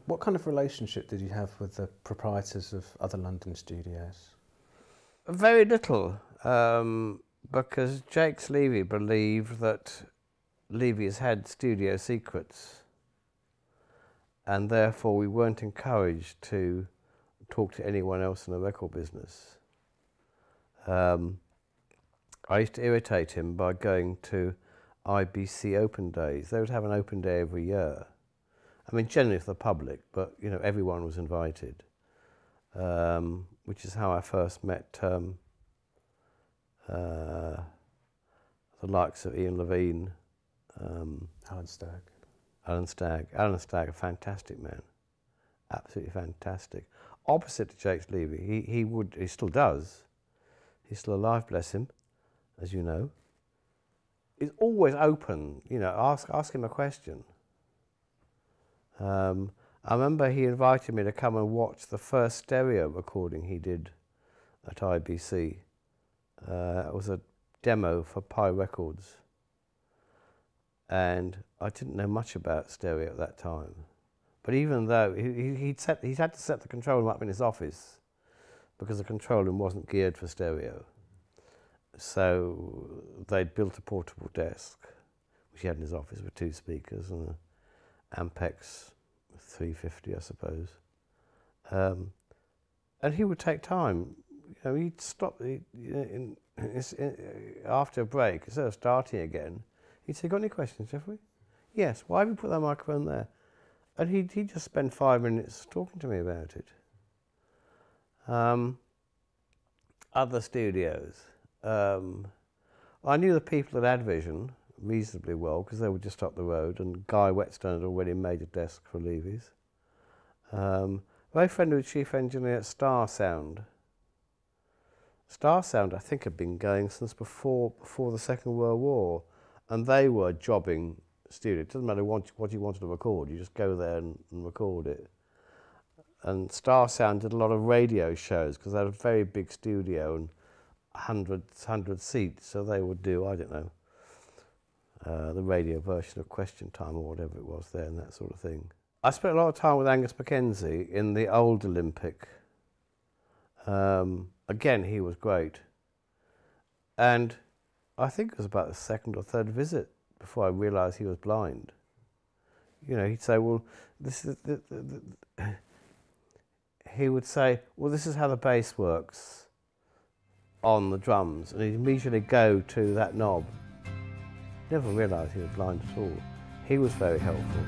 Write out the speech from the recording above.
What kind of relationship did you have with the proprietors of other London studios? Very little, because Jakes Levy believed that Levy's had studio secrets, and therefore we weren't encouraged to talk to anyone else in the record business. I used to irritate him by going to IBC open days. They would have an open day every year. I mean, generally for the public, but you know, everyone was invited, which is how I first met the likes of Ian Levine, Alan Stagg. Alan Stagg, a fantastic man, absolutely fantastic. Opposite to Jakes Levy, he still does. He's still alive, bless him, as you know. He's always open, you know, ask him a question. I remember he invited me to come and watch the first stereo recording he did at IBC. It was a demo for Pi Records, and I didn't know much about stereo at that time. But even though he'd had to set the control room up in his office because the control room wasn't geared for stereo. So they'd built a portable desk, which he had in his office with 2 speakers and an Ampex 350, I suppose. And he would take time. You know, he'd stop after a break, instead of starting again, he'd say, "Got any questions, Geoffrey?" "Yes." "Why have you put that microphone there?" And he'd just spend 5 minutes talking to me about it. Other studios. I knew the people at Advision reasonably well because they were just up the road, and Guy Whetstone had already made a desk for Levy's. Very friendly with chief engineer at Star Sound. Star Sound, I think, had been going since before the Second World War, and they were jobbing studio. It doesn't matter what you wanted to record, you just go there and record it. And Star Sound did a lot of radio shows because they had a very big studio and 100 seats, so they would do, I don't know, the radio version of Question Time or whatever it was there and that sort of thing. I spent a lot of time with Angus Mackenzie in the old Olympic. Again, he was great. And I think it was about the 2nd or 3rd visit before I realised he was blind. You know, he'd say, "Well, this is he would say, "Well, this is how the bass works on the drums," and he'd immediately go to that knob. Never realised he was blind at all. He was very helpful.